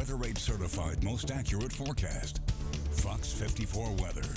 Weather Rate certified most accurate forecast. Fox 54 weather.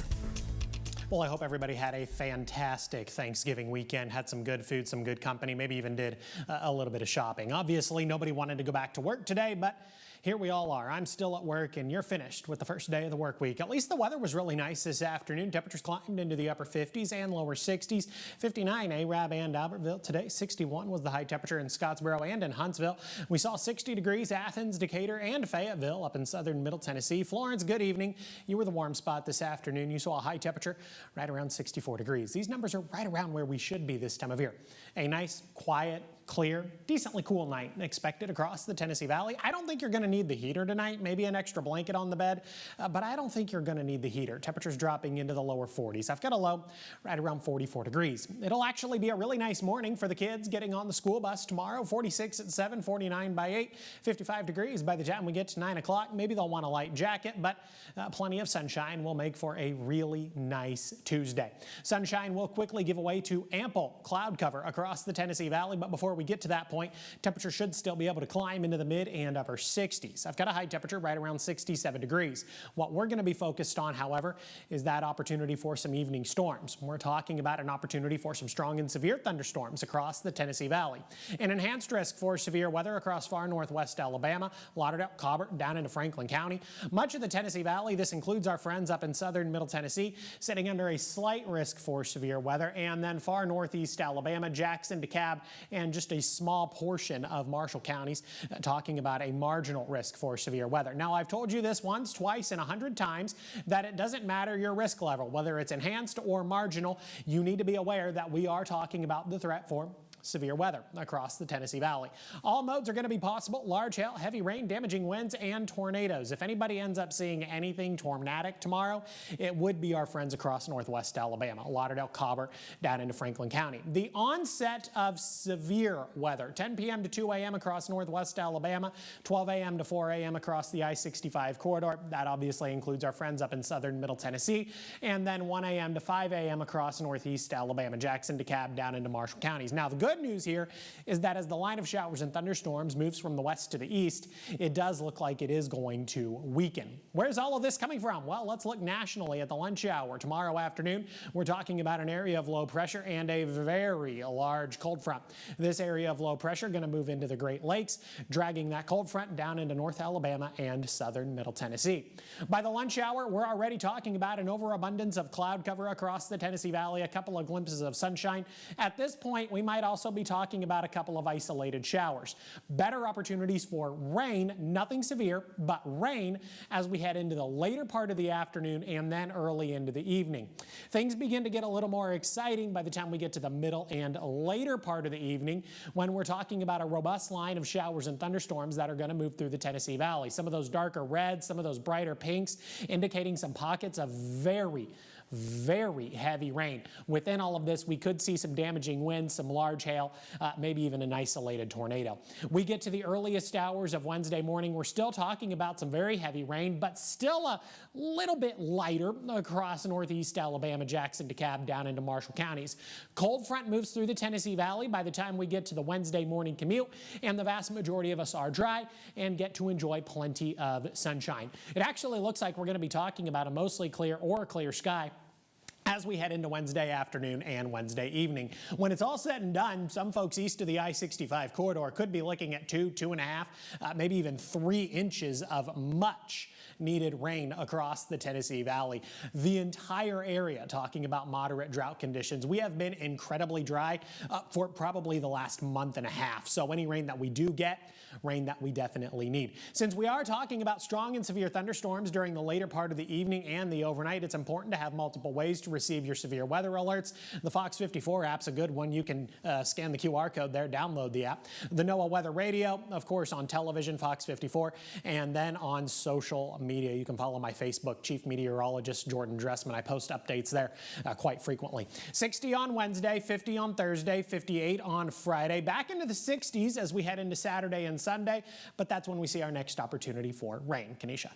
Well, I hope everybody had a fantastic Thanksgiving weekend, had some good food, some good company, maybe even did a little bit of shopping. Obviously, nobody wanted to go back to work today, but here we all are. I'm still at work and you're finished with the first day of the work week. At least the weather was really nice this afternoon. Temperatures climbed into the upper 50s and lower 60s. 59 Arab and Albertville today. 61 was the high temperature in Scottsboro and in Huntsville. We saw 60 degrees Athens, Decatur, and Fayetteville up in southern Middle Tennessee. Florence, good evening. You were the warm spot this afternoon. You saw a high temperature right around 64 degrees. These numbers are right around where we should be this time of year. A nice, quiet, clear, decently cool night expected across the Tennessee Valley. I don't think you're going to need the heater tonight, maybe an extra blanket on the bed, but I don't think you're going to need the heater. Temperatures dropping into the lower 40s. I've got a low right around 44 degrees. It'll actually be a really nice morning for the kids getting on the school bus tomorrow. 46 at 7, 49 by 8, 55 degrees by the time we get to 9 o'clock. Maybe they'll want a light jacket, but plenty of sunshine will make for a really nice Tuesday. Sunshine will quickly give way to ample cloud cover across the Tennessee Valley, but before we get to that point, temperature should still be able to climb into the mid and upper 60s. I've got a high temperature right around 67 degrees. What we're going to be focused on, however, is that opportunity for some evening storms. We're talking about an opportunity for some strong and severe thunderstorms across the Tennessee Valley. An enhanced risk for severe weather across far northwest Alabama, Lauderdale, Cobbart, down into Franklin County. Much of the Tennessee Valley, this includes our friends up in southern Middle Tennessee, sitting under a slight risk for severe weather, and then far northeast Alabama, Jackson, DeKalb, and just a small portion of Marshall counties talking about a marginal risk for severe weather. Now, I've told you this once, twice, and 100 times that it doesn't matter your risk level, whether it's enhanced or marginal. You need to be aware that we are talking about the threat for severe weather across the Tennessee Valley. All modes are going to be possible: large hail, heavy rain, damaging winds, and tornadoes. If anybody ends up seeing anything tornadic tomorrow, it would be our friends across northwest Alabama, Lauderdale, Cobbart, down into Franklin County. The onset of severe weather, 10 p.m. to 2 a.m. across northwest Alabama, 12 a.m. to 4 a.m. across the I-65 corridor. That obviously includes our friends up in southern Middle Tennessee, and then 1 a.m. to 5 a.m. across northeast Alabama, Jackson, DeKalb, down into Marshall counties. Now, the good news here is that as the line of showers and thunderstorms moves from the west to the east, it does look like it is going to weaken. Where's all of this coming from? Well, let's look nationally at the lunch hour. Tomorrow afternoon, we're talking about an area of low pressure and a very large cold front. This area of low pressure going to move into the Great Lakes, dragging that cold front down into North Alabama and southern Middle Tennessee. By the lunch hour, we're already talking about an overabundance of cloud cover across the Tennessee Valley, a couple of glimpses of sunshine. At this point, we might also be talking about a couple of isolated showers. Better opportunities for rain, nothing severe, but rain as we head into the later part of the afternoon and then early into the evening. Things begin to get a little more exciting by the time we get to the middle and later part of the evening, when we're talking about a robust line of showers and thunderstorms that are going to move through the Tennessee Valley. Some of those darker reds, some of those brighter pinks, indicating some pockets of very heavy rain. Within all of this, we could see some damaging winds, some large hail, maybe even an isolated tornado. We get to the earliest hours of Wednesday morning. We're still talking about some very heavy rain, but still a little bit lighter across northeast Alabama, Jackson, DeKalb, down into Marshall counties. Cold front moves through the Tennessee Valley by the time we get to the Wednesday morning commute, and the vast majority of us are dry and get to enjoy plenty of sunshine. It actually looks like we're going to be talking about a mostly clear or clear sky as we head into Wednesday afternoon and Wednesday evening. When it's all said and done, some folks east of the I-65 corridor could be looking at 2.5, maybe even 3 inches of much needed rain across the Tennessee Valley. The entire area talking about moderate drought conditions. We have been incredibly dry for probably the last month and a half. So any rain that we do get, rain that we definitely need. Since we are talking about strong and severe thunderstorms during the later part of the evening and the overnight, it's important to have multiple ways to receive your severe weather alerts. The FOX54 app's a good one. You can scan the QR code there, download the app. The NOAA Weather Radio, of course, on television, FOX54, and then on social media. You can follow my Facebook, Chief Meteorologist Jordan Dressman. I post updates there quite frequently. 60 on Wednesday, 50 on Thursday, 58 on Friday. Back into the 60s as we head into Saturday and Sunday, but that's when we see our next opportunity for rain. Kenesha.